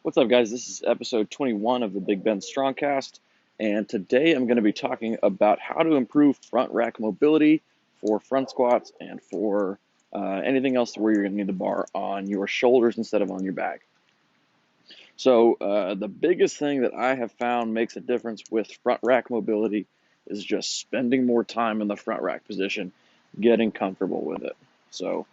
What's up, guys? This is episode 21 of the Big Ben StrongCast, and today I'm going to be talking about how to improve front rack mobility for front squats and for anything else where you're going to need the bar on your shoulders instead of on your back. So the biggest thing that I have found makes a difference with front rack mobility is just spending more time in the front rack position, getting comfortable with it. So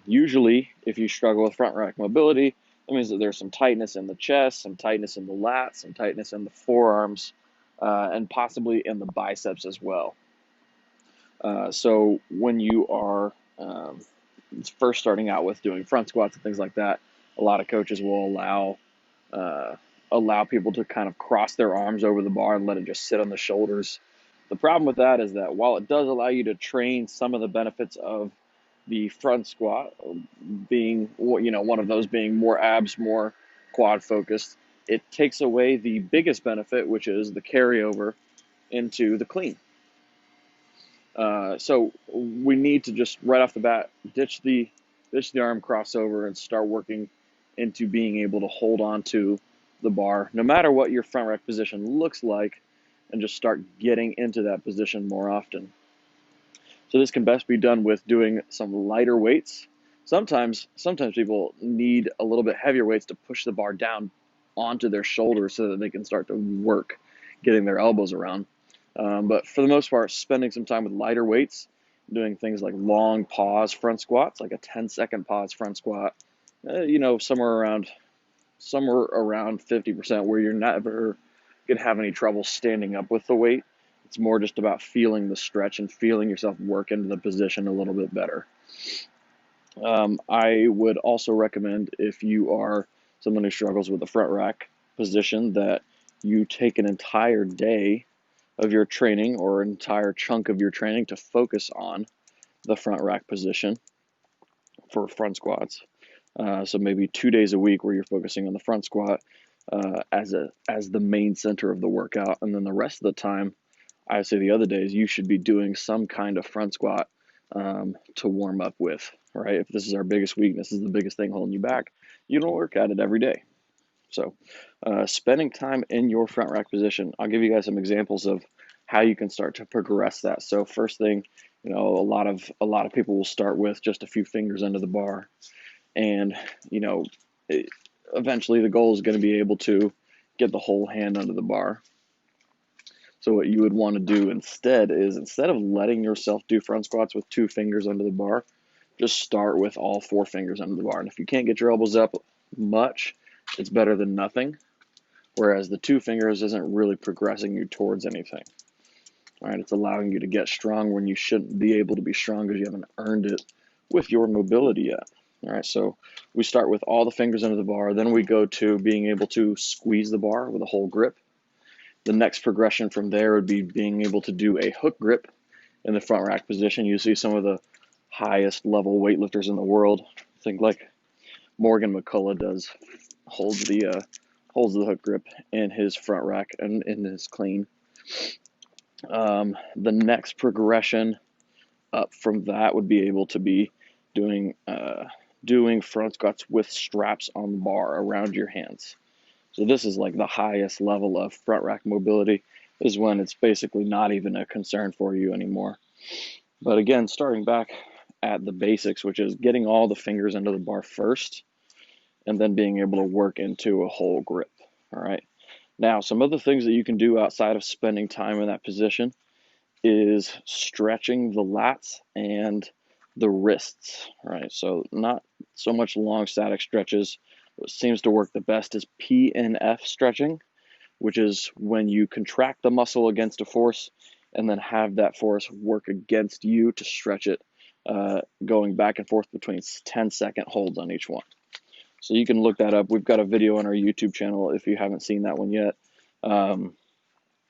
usually, if you struggle with front rack mobility, that means that there's some tightness in the chest, some tightness in the lats, some tightness in the forearms, and possibly in the biceps as well. So when you are first starting out with doing front squats and things like that, a lot of coaches will allow people to kind of cross their arms over the bar and let it just sit on the shoulders. The problem with that is that while it does allow you to train some of the benefits of the front squat, being, one of those being more abs, more quad focused, it takes away the biggest benefit, which is the carryover into the clean. So we need to just right off the bat ditch the arm crossover and start working into being able to hold on to the bar, no matter what your front rack position looks like, and just start getting into that position more often. So this can best be done with doing some lighter weights. Sometimes people need a little bit heavier weights to push the bar down onto their shoulders so that they can start to work getting their elbows around. But for the most part, spending some time with lighter weights, doing things like long pause front squats, like a 10-second pause front squat, somewhere around 50%, where you're never going to have any trouble standing up with the weight. It's more just about feeling the stretch and feeling yourself work into the position a little bit better. I would also recommend, if you are someone who struggles with the front rack position, that you take an entire day of your training or an entire chunk of your training to focus on the front rack position for front squats. So maybe 2 days a week where you're focusing on the front squat as the main center of the workout, and then the rest of the time, I would say the other days, you should be doing some kind of front squat to warm up with, right? If this is our biggest weakness, this is the biggest thing holding you back, you don't work at it every day. So spending time in your front rack position, I'll give you guys some examples of how you can start to progress that. So first thing, a lot of people will start with just a few fingers under the bar, and eventually the goal is going to be able to get the whole hand under the bar. So what you would want to do instead of letting yourself do front squats with 2 fingers under the bar, just start with all 4 fingers under the bar. And if you can't get your elbows up much, it's better than nothing. Whereas the 2 fingers isn't really progressing you towards anything. All right, it's allowing you to get strong when you shouldn't be able to be strong because you haven't earned it with your mobility yet. All right, so we start with all the fingers under the bar, then we go to being able to squeeze the bar with a whole grip. The next progression from there would be being able to do a hook grip in the front rack position. You see some of the highest level weightlifters in the world. Think like Morgan McCullough holds the hook grip in his front rack and in his clean. The next progression up from that would be able to be doing front squats with straps on the bar around your hands. So this is like the highest level of front rack mobility, is when it's basically not even a concern for you anymore. But again, starting back at the basics, which is getting all the fingers under the bar first, and then being able to work into a whole grip. All right. Now, some other things that you can do outside of spending time in that position is stretching the lats and the wrists. All right. So not so much long static stretches. What seems to work the best is Pnf stretching, which is when you contract the muscle against a force and then have that force work against you to stretch it, going back and forth between 10-second holds on each one. So you can look that up. We've got a video on our YouTube channel if you haven't seen that one yet,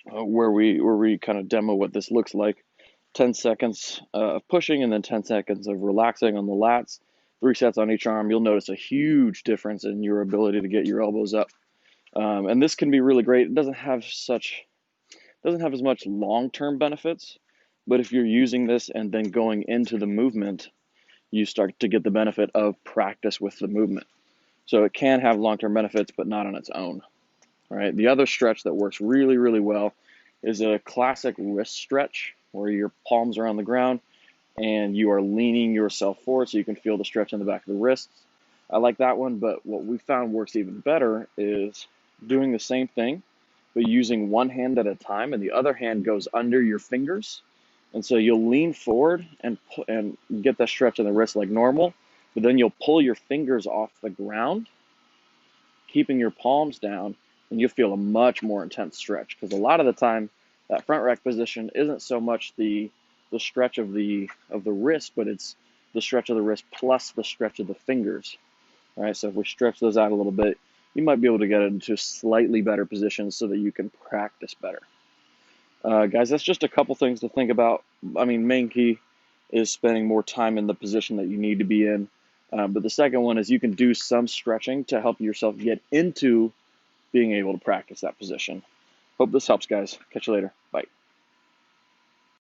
where we kind of demo what this looks like. 10 seconds of pushing and then 10 seconds of relaxing on the lats. 3 sets on each arm. You'll notice a huge difference in your ability to get your elbows up. And this can be really great. It doesn't have as much long-term benefits, but if you're using this and then going into the movement, you start to get the benefit of practice with the movement. So it can have long-term benefits, but not on its own. All right. The other stretch that works really, really well is a classic wrist stretch where your palms are on the ground and you are leaning yourself forward so you can feel the stretch in the back of the wrists. I like that one, but what we found works even better is doing the same thing, but using one hand at a time, and the other hand goes under your fingers. And so you'll lean forward and get that stretch in the wrist like normal, but then you'll pull your fingers off the ground, keeping your palms down, and you'll feel a much more intense stretch. Because a lot of the time, that front rack position isn't so much the stretch of the wrist, but it's the stretch of the wrist plus the stretch of the fingers. All right, so if we stretch those out a little bit, you might be able to get it into slightly better positions so that you can practice better. Guys, that's just a couple things to think about. I mean, main key is spending more time in the position that you need to be in. But the second one is you can do some stretching to help yourself get into being able to practice that position. Hope this helps, guys. Catch you later.